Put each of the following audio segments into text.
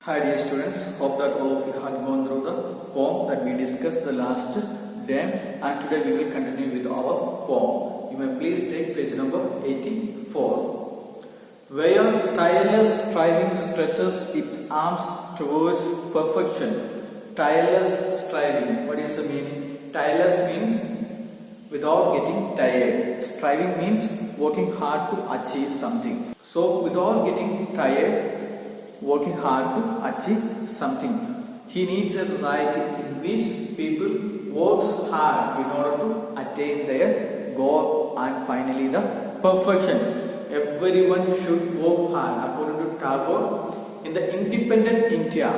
Hi dear students, hope that all of you had gone through the poem that we discussed the last day, and today we will continue with our poem. You may please take page number 84. Where tireless striving stretches its arms towards perfection. Tireless striving, what is the meaning? Tireless means without getting tired. Striving means working hard to achieve something. So without getting tired, working hard to achieve something. He needs a society in which people works hard in order to attain their goal and finally the perfection. Everyone should work hard. According to Tagore, in the independent India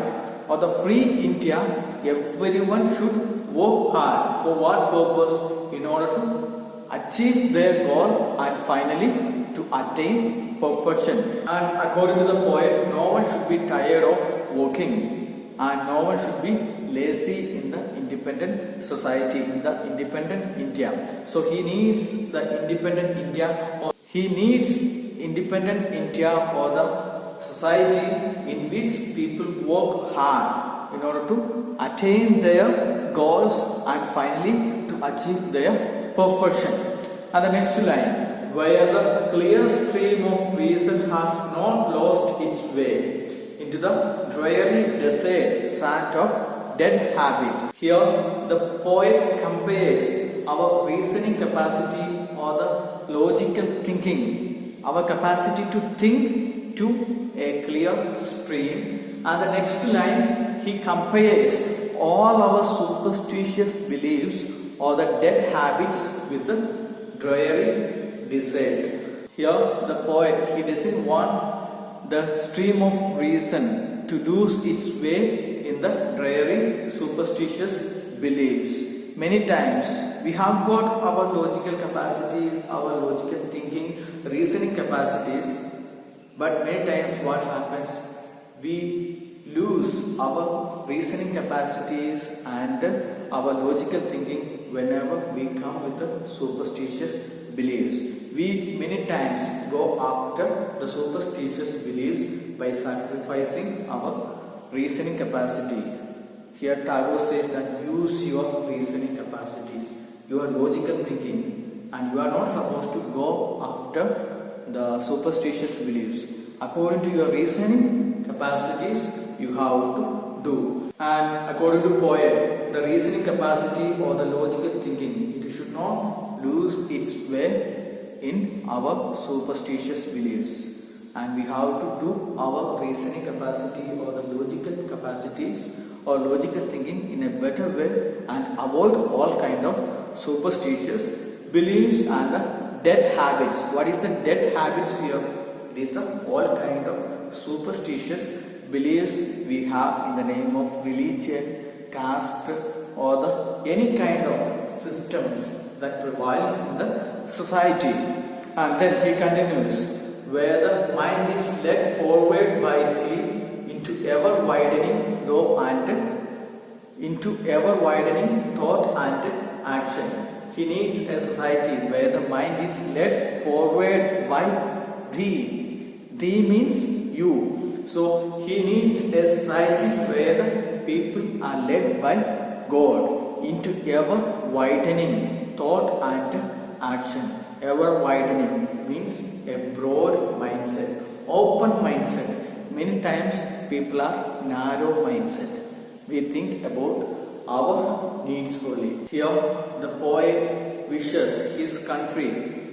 or the free India, everyone should work hard. For what purpose? In order to achieve their goal and finally to attain perfection. And according to the poet, no one should be tired of working and no one should be lazy in the independent society, in the independent India. So he needs the independent India, or he needs independent India or the society in which people work hard in order to attain their goals and finally to achieve their perfection. And the next line, where the clear stream of reason has not lost its way into the dreary desert sand of dead habit. Here the poet compares our reasoning capacity or the logical thinking, our capacity to think, to a clear stream. And the next line, he compares all our superstitious beliefs or the dead habits with the dreary desert. Here the poet, he doesn't want the stream of reason to lose its way in the dreary superstitious beliefs. Many times we have got our logical capacities, our logical thinking, reasoning capacities, but many times what happens, we lose our reasoning capacities and our logical thinking whenever we come with the superstitious beliefs. We many times go after the superstitious beliefs by sacrificing our reasoning capacities. Here Tagore says that use your reasoning capacities, your logical thinking, and you are not supposed to go after the superstitious beliefs. According to your reasoning capacities, you have to do. And according to poet, the reasoning capacity or the logical thinking, it should not lose its way in our superstitious beliefs. And we have to do our reasoning capacity or the logical capacities or logical thinking in a better way and avoid all kind of superstitious beliefs and the dead habits. What is the dead habits here? It is the all kind of superstitious beliefs we have in the name of religion, caste, or the any kind of systems that prevails in the society. And then he continues, where the mind is led forward by thee into ever widening law and into ever widening thought and action. He needs a society where the mind is led forward by thee. Thee means you. So he needs a society where the people are led by God into ever widening thought and action. Ever widening means a broad mindset, open mindset. Many times people are narrow mindset. We think about our needs only. Here the poet wishes his country,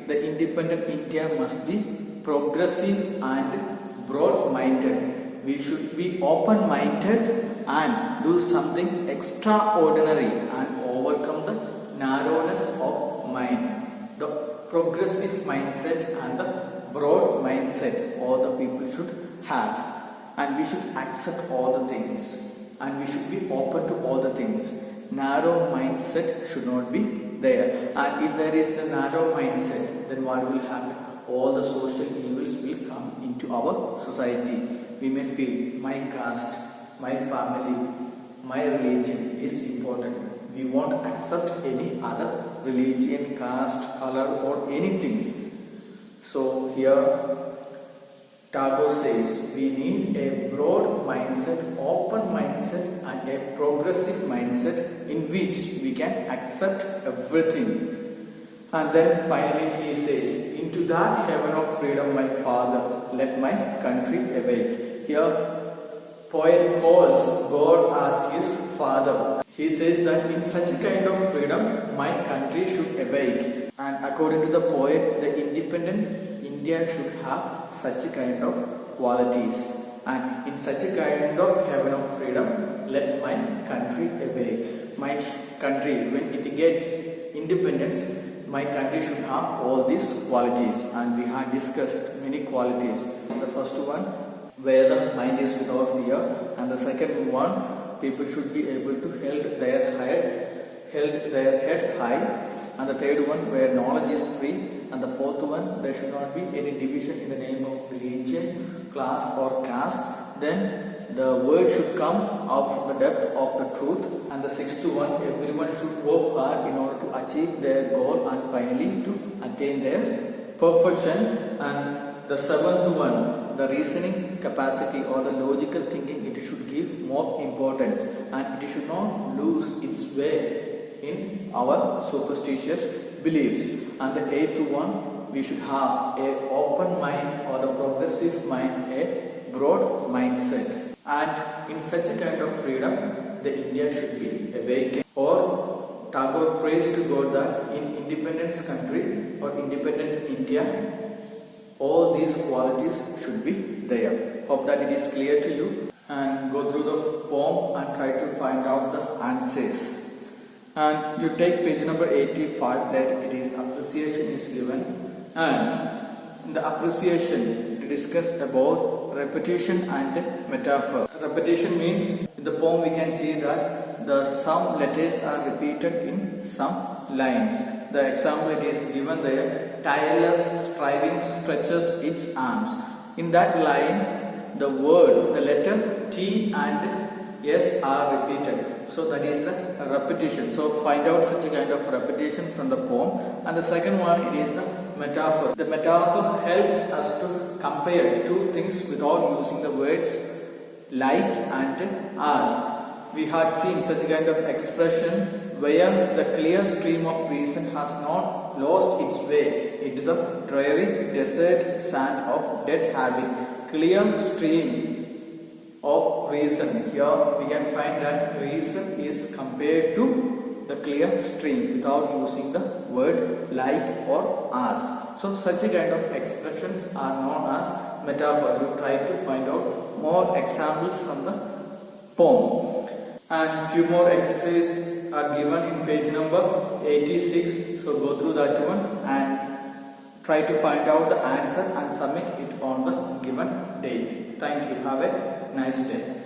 the independent India, must be progressive and broad-minded. We should be open-minded and do something extraordinary and overcome the narrowness of mind. The progressive mindset and the broad mindset all the people should have. And we should accept all the things. And we should be open to all the things. Narrow mindset should not be there. And if there is the narrow mindset, then what will happen? All the social evils will come into our society. We may feel my caste, my family, my religion is important. We won't accept any other religion, caste, color or anything. So here Tagore says we need a broad mindset, open mindset and a progressive mindset in which we can accept everything. And then finally he says, into that heaven of freedom, my father, let my country awake. Here poet calls God as his father. He says that in such a kind of freedom, my country should awake. And according to the poet, the independent India should have such a kind of qualities. And in such a kind of heaven of freedom, let my country awake. My country, when it gets independence, my country should have all these qualities. And we have discussed many qualities. The first one, where the mind is without fear, and the second one, people should be able to hold their head high, and the third one, where knowledge is free, and the fourth one, there should not be any division in the name of religion, class or caste. Then the word should come out from the depth of the truth, and the sixth one, everyone should work hard in order to achieve their goal and finally to attain their perfection. And the seventh one, the reasoning capacity or the logical thinking, it should give more importance and it should not lose its way in our superstitious beliefs. And the eighth one, we should have a open mind or the progressive mind, a broad mindset. And in such a kind of freedom, the India should be awakened. Or Tagore prays to God that in independence country or independent India, all these qualities should be there. Hope that it is clear to you, and go through the poem and try to find out the answers. And you take page number 85, that it is appreciation is given, and in the appreciation it discuss about repetition and metaphor. Repetition means in the poem we can see that some letters are repeated in some lines. The example it is given there, tireless striving stretches its arms. In that line, the word, the letter T and S are repeated. So that is the repetition. So find out such a kind of repetition from the poem. And the second one, it is the metaphor. The metaphor helps us to compare two things without using the words like and as. We had seen such a kind of expression where the clear stream of reason has not lost its way into the dreary desert sand of dead habit. Clear stream of reason. Here we can find that reason is compared to the clear stream without using the word like or as. So such a kind of expressions are known as metaphor. You try to find out more examples from the poem. And few more exercises are given in page number 86. So go through that one and try to find out the answer and submit it on the given date. Thank you. Have a nice day.